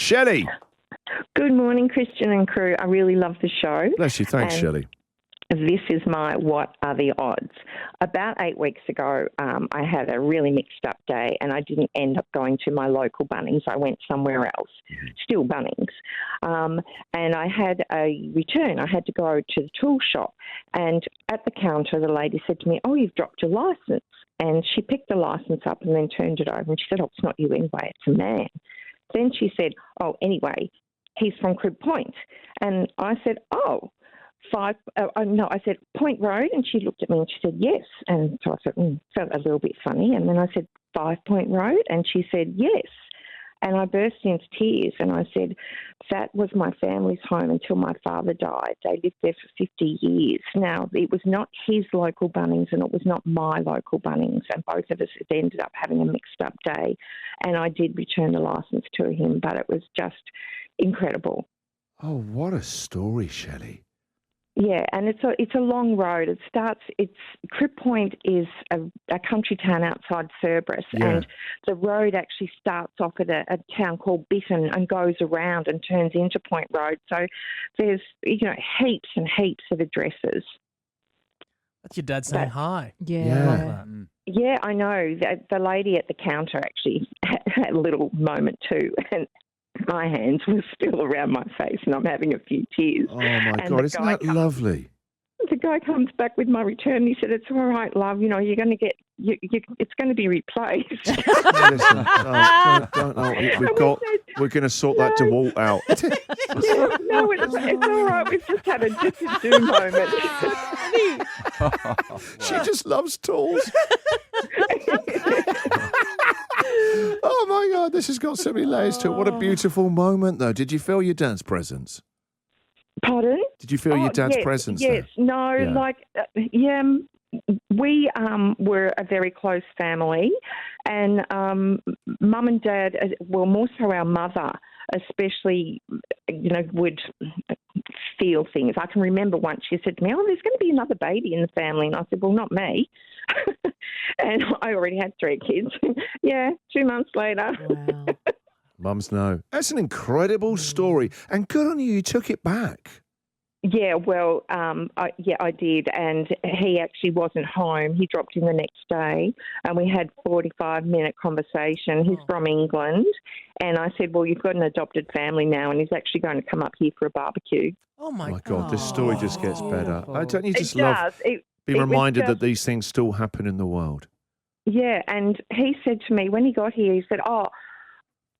Shelly. Good morning, Christian and crew. I really love the show. Bless you. Thanks, Shelly. This is my What Are the Odds? About 8 weeks ago, I had a really mixed up day and I didn't end up going to my local Bunnings. I went somewhere else, still Bunnings. And I had a return. I had to go to the tool shop. And at the counter, the lady said to me, "Oh, you've dropped your licence." And she picked the licence up and then turned it over and she said, "Oh, it's not you anyway, it's a man." Then she said, "Oh, anyway, he's from Crib Point." And I said, I said, "Point Road?" And she looked at me and she said, "Yes." And so I said, felt a little bit funny. And then I said, 5 Point Road? And she said, "Yes." And I burst into tears and I said, that was my family's home until my father died. They lived there for 50 years. Now, it was not his local Bunnings and it was not my local Bunnings. And both of us ended up having a mixed up day. And I did return the licence to him, but it was just incredible. Oh, what a story, Shelly. Yeah, and it's a long road. Crib Point is a country town outside Cerberus, and the road actually starts off at a town called Bitton and goes around and turns into Point Road. So there's heaps and heaps of addresses. That's your dad saying hi. Yeah. Love that. Yeah, I know. The lady at the counter actually had a little moment too, and my hands were still around my face and I'm having a few tears. Oh, my God. Isn't that lovely? The guy comes back with my return and he said, "It's all right, love. You're going to get, it's going to be replaced." Listen, we're going to sort that DeWalt out. No, it's all right. We've just had a Zoom moment. She just loves tools. Oh, my God, this has got so many layers to it. What a beautiful moment, though. Did you feel your dad's presence? Pardon? Did you feel your dad's presence Yes. there? No, we were a very close family, and Mum and Dad, well, more so our mother, especially, would feel things. I can remember once she said to me, "Oh, there's going to be another baby in the family," and I said, "Well, not me." And I already had 3 kids. 2 months later. Wow. Mums know. That's an incredible story, and good on you took it back. Yeah, well, I did, and he actually wasn't home. He dropped in the next day, and we had 45-minute conversation. He's from England, and I said, "Well, you've got an adopted family now, and he's actually going to come up here for a barbecue." Oh, my God, this story just gets better. Don't you just It love does. being reminded that these things still happen in the world? Yeah, and he said to me when he got here, he said, "Oh,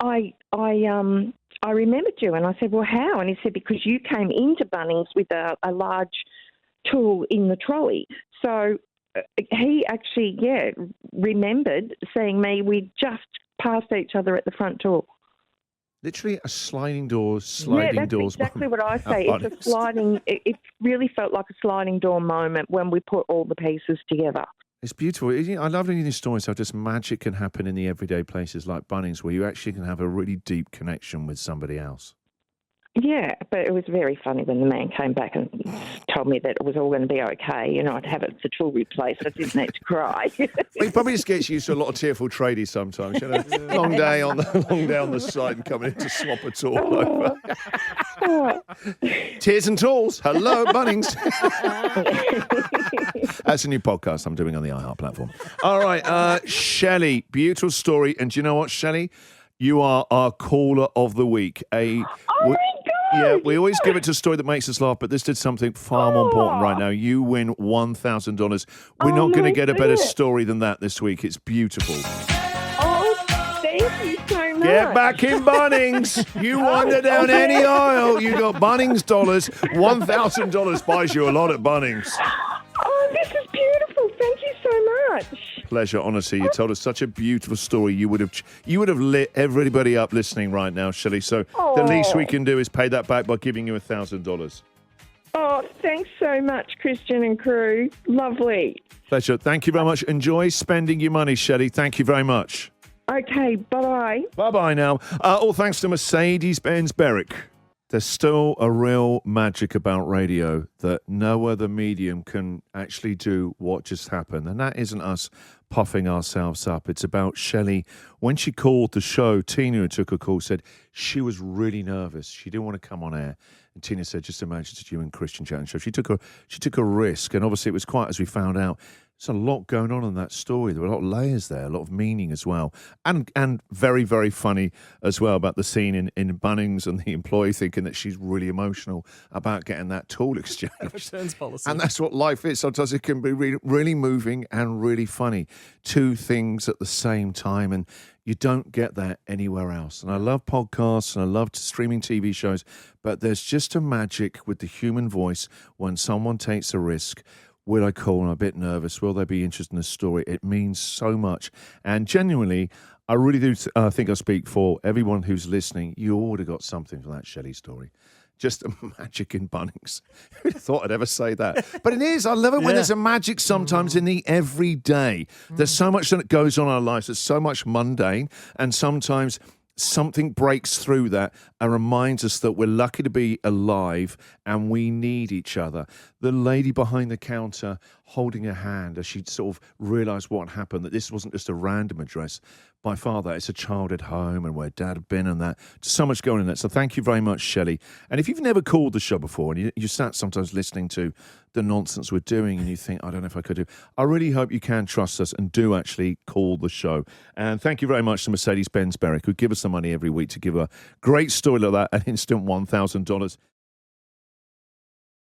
I remembered you." And I said, "Well, how?" And he said, "Because you came into Bunnings with a large tool in the trolley." So he actually, remembered seeing me. We just passed each other at the front door. Literally a sliding doors. Yeah, that's exactly what I say. It's a sliding. It really felt like a sliding door moment when we put all the pieces together. It's beautiful. I love reading these stories how just magic can happen in the everyday places like Bunnings where you actually can have a really deep connection with somebody else. Yeah, but it was very funny when the man came back and told me that it was all going to be okay. I'd have the tool replaced. I didn't need to cry. He probably just gets used to a lot of tearful tradies sometimes. Long day on the site and coming in to swap a tool over. Tears and Tools. Hello, Bunnings. That's a new podcast I'm doing on the iHeart platform. All right, Shelly, beautiful story. And do you know what, Shelly? You are our caller of the week. My God! Yeah, we always give it to a story that makes us laugh, but this did something far more important right now. You win $1,000. We're not going to get a better story than that this week. It's beautiful. Oh, thank you so much. Get back in Bunnings. You wander down any aisle. You got Bunnings dollars. $1,000 buys you a lot at Bunnings. Oh, this is beautiful. Thank you so much. Pleasure, honestly. You told us such a beautiful story. You would have lit everybody up listening right now, Shelly. So the least we can do is pay that back by giving you $1,000. Oh, thanks so much, Christian and crew. Lovely. Pleasure. Thank you very much. Enjoy spending your money, Shelly. Thank you very much. Okay, bye-bye. Bye-bye now. All thanks to Mercedes Benz Berwick. There's still a real magic about radio that no other medium can actually do what just happened. And that isn't us puffing ourselves up. It's about Shelly. When she called the show, Tina, who took a call, said she was really nervous. She didn't want to come on air. And Tina said, just imagine it's you and Christian chatting show. She took a risk. And obviously it was quite, as we found out, there's a lot going on in that story. There were a lot of layers there, a lot of meaning as well. And very, very funny as well about the scene in Bunnings and the employee thinking that she's really emotional about getting that tool exchange. Returns policy. And that's what life is. Sometimes it can be really moving and really funny. Two things at the same time. And you don't get that anywhere else. And I love podcasts and I love streaming TV shows, but there's just a magic with the human voice when someone takes a risk. Will I call? I'm a bit nervous. Will they be interested in the story? It means so much. And genuinely, I really do think I speak for everyone who's listening. You all would have got something from that Shelly story. Just a magic in Bunnings. Who'd have thought I'd ever say that? But it is. I love it when there's a magic sometimes in the everyday. There's so much that goes on in our lives. There's so much mundane. And sometimes something breaks through that and reminds us that we're lucky to be alive and we need each other. The lady behind the counter holding her hand as she sort of realised what happened, that this wasn't just a random address. By far that, it's a childhood home and where Dad had been and that. So much going on in that. So thank you very much, Shelly. And if you've never called the show before and you sat sometimes listening to the nonsense we're doing and you think, I don't know if I could do, I really hope you can trust us and do actually call the show. And thank you very much to Mercedes Benz Berwick, who give us the money every week to give a great story like that, an instant $1,000.